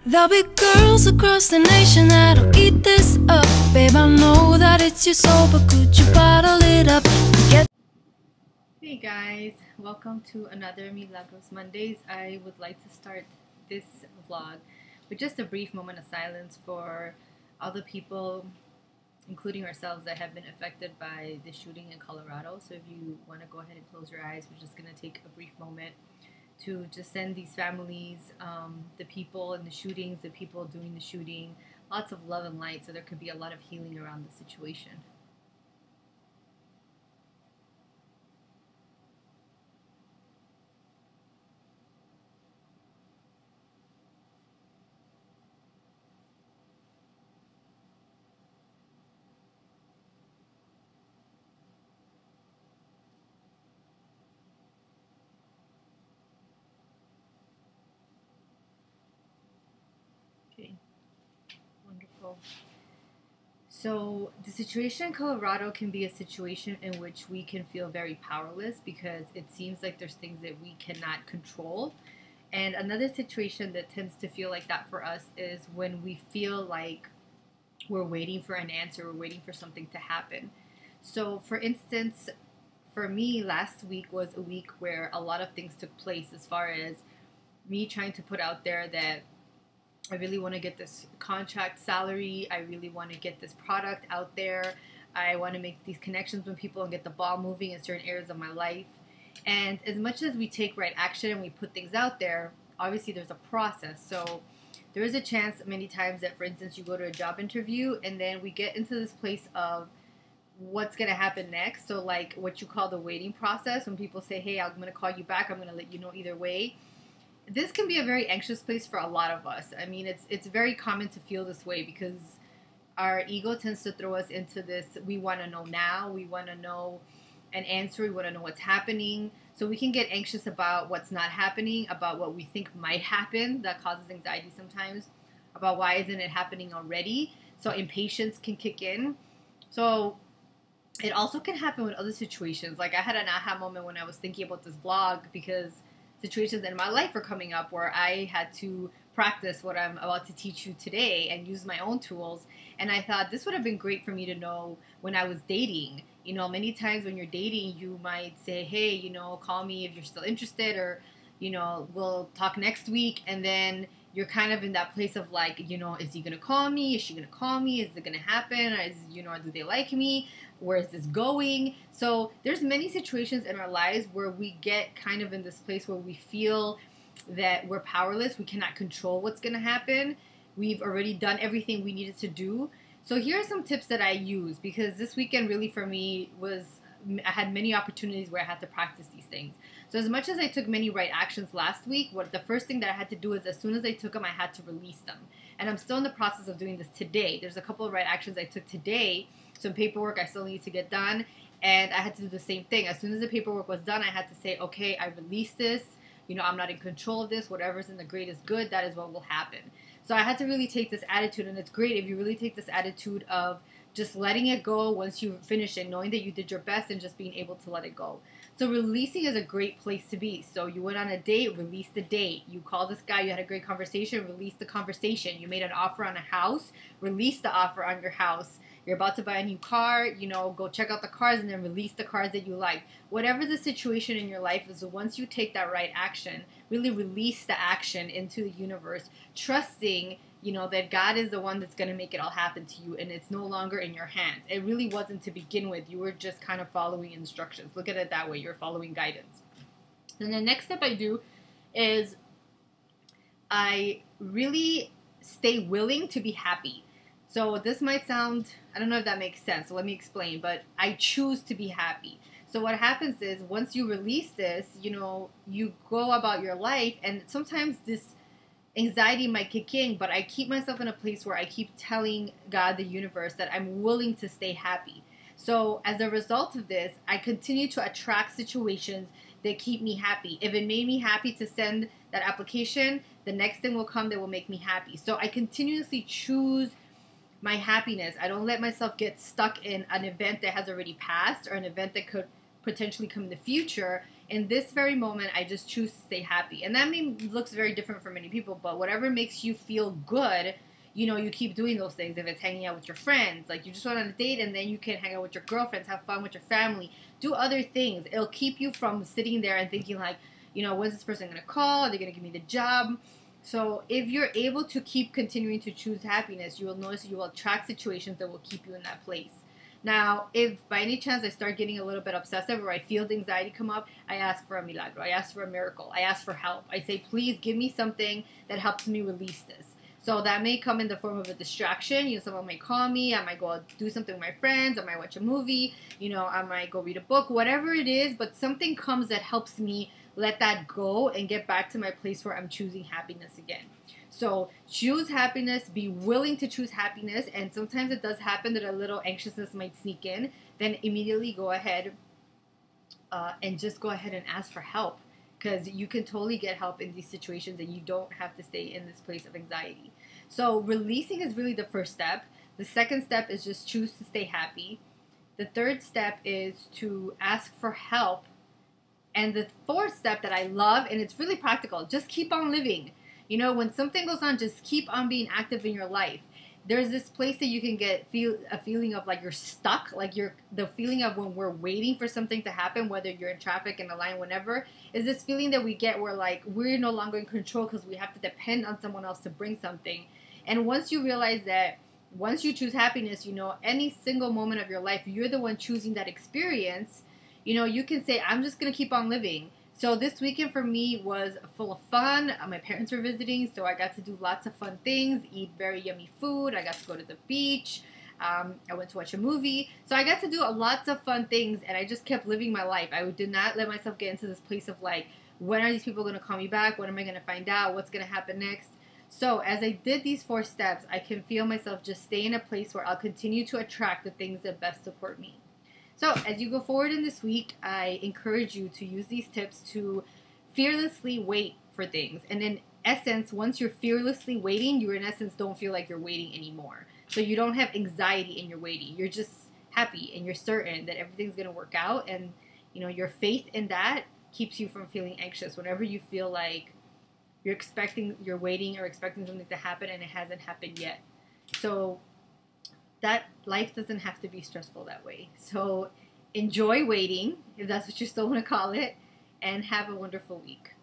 There'll be girls across the nation that'll eat this up. Babe, I know that it's your soul, but could you bottle it up and get... Hey guys, welcome to another Milagros Mondays. I would like to start this vlog with just a brief moment of silence for all the people, including ourselves, that have been affected by the shooting in Colorado. So if you want to go ahead and close your eyes, we're just going to take a brief moment to just send these families, the people in the shootings, the people doing the shooting, lots of love and light, so there could be a lot of healing around the situation. Okay, wonderful. So the situation in Colorado can be a situation in which we can feel very powerless because it seems like there's things that we cannot control. And another situation that tends to feel like that for us is when we feel like we're waiting for an answer, we're waiting for something to happen. So for instance, for me, last week was a week where a lot of things took place as far as me trying to put out there that I really want to get this contract salary. I really want to get this product out there. I want to make these connections with people and get the ball moving in certain areas of my life. And as much as we take right action and we put things out there, obviously there's a process. So there is a chance many times that, for instance, you go to a job interview and then we get into this place of what's going to happen next. So like what you call the waiting process, when people say, hey, I'm going to call you back, I'm going to let you know either way. This can be a very anxious place for a lot of us. I mean, it's very common to feel this way because our ego tends to throw us into this, we want to know now, we want to know an answer, we want to know what's happening. So we can get anxious about what's not happening, about what we think might happen. That causes anxiety sometimes, about why isn't it happening already. So impatience can kick in. So it also can happen with other situations. Like I had an aha moment when I was thinking about this vlog because situations in my life are coming up where I had to practice what I'm about to teach you today and use my own tools. And I thought this would have been great for me to know when I was dating. You know, many times when you're dating, you might say, hey, you know, call me if you're still interested, or, you know, we'll talk next week. And then you're kind of in that place of like, you know, is he going to call me? Is she going to call me? Is it going to happen? Or is, you know, do they like me? Where is this going? So there's many situations in our lives where we get kind of in this place where we feel that we're powerless. We cannot control what's going to happen. We've already done everything we needed to do. So here are some tips that I use because this weekend really for me was, I had many opportunities where I had to practice these things. So as much as I took many right actions last week, the first thing that I had to do is as soon as I took them, I had to release them. And I'm still in the process of doing this today. There's a couple of right actions I took today. Some paperwork I still need to get done. And I had to do the same thing. As soon as the paperwork was done, I had to say, okay, I released this. You know, I'm not in control of this. Whatever's in the greatest good, that is what will happen. So I had to really take this attitude. And it's great if you really take this attitude of just letting it go once you finish it, knowing that you did your best and just being able to let it go. So releasing is a great place to be. So you went on a date, release the date. You called this guy, you had a great conversation, release the conversation. You made an offer on a house, release the offer on your house. You're about to buy a new car, you know, go check out the cars and then release the cars that you like. Whatever the situation in your life is, once you take that right action, really release the action into the universe, trusting, you know, that God is the one that's going to make it all happen to you and it's no longer in your hands. It really wasn't to begin with. You were just kind of following instructions. Look at it that way. You're following guidance. And the next step I do is I really stay willing to be happy. So this might sound, I don't know if that makes sense, so let me explain, but I choose to be happy. So what happens is once you release this, you know, you go about your life and sometimes this anxiety might kick in, but I keep myself in a place where I keep telling God, the universe, that I'm willing to stay happy. So as a result of this, I continue to attract situations that keep me happy. If it made me happy to send that application, the next thing will come that will make me happy. So I continuously choose my happiness. I don't let myself get stuck in an event that has already passed or an event that could potentially come in the future, in this very moment, I just choose to stay happy. And that looks very different for many people, but whatever makes you feel good, you know, you keep doing those things. If it's hanging out with your friends, like you just went on a date and then you can hang out with your girlfriends, have fun with your family, do other things. It'll keep you from sitting there and thinking like, you know, when's this person going to call? Are they going to give me the job? So if you're able to keep continuing to choose happiness, you will notice you will attract situations that will keep you in that place. Now, if by any chance I start getting a little bit obsessive or I feel the anxiety come up, I ask for a milagro. I ask for a miracle. I ask for help. I say, please give me something that helps me release this. So that may come in the form of a distraction. You know, someone might call me. I might go do something with my friends. I might watch a movie. You know, I might go read a book. Whatever it is, but something comes that helps me let that go and get back to my place where I'm choosing happiness again. So choose happiness, be willing to choose happiness, and sometimes it does happen that a little anxiousness might sneak in. Then immediately go ahead and just go ahead and ask for help, because you can totally get help in these situations and you don't have to stay in this place of anxiety. So releasing is really the first step. The second step is just choose to stay happy. The third step is to ask for help. And the fourth step that I love, and it's really practical, just keep on living. You know, when something goes on, just keep on being active in your life. There's this place that you can feel a feeling of like you're stuck, like the feeling of when we're waiting for something to happen, whether you're in traffic, in a line, whenever, is this feeling that we get where like we're no longer in control because we have to depend on someone else to bring something. And once you realize that, once you choose happiness, you know, any single moment of your life, you're the one choosing that experience. You know, you can say, I'm just going to keep on living. So this weekend for me was full of fun. My parents were visiting, so I got to do lots of fun things, eat very yummy food. I got to go to the beach. I went to watch a movie. So I got to do lots of fun things, and I just kept living my life. I did not let myself get into this place of like, when are these people going to call me back? When am I going to find out? What's going to happen next? So as I did these 4 steps, I can feel myself just stay in a place where I'll continue to attract the things that best support me. So as you go forward in this week, I encourage you to use these tips to fearlessly wait for things. And in essence, once you're fearlessly waiting, you in essence don't feel like you're waiting anymore. So you don't have anxiety in your waiting. You're just happy and you're certain that everything's going to work out. And, you know, your faith in that keeps you from feeling anxious whenever you feel like you're waiting or expecting something to happen and it hasn't happened yet. So that life doesn't have to be stressful that way. So enjoy waiting, if that's what you still want to call it, and have a wonderful week.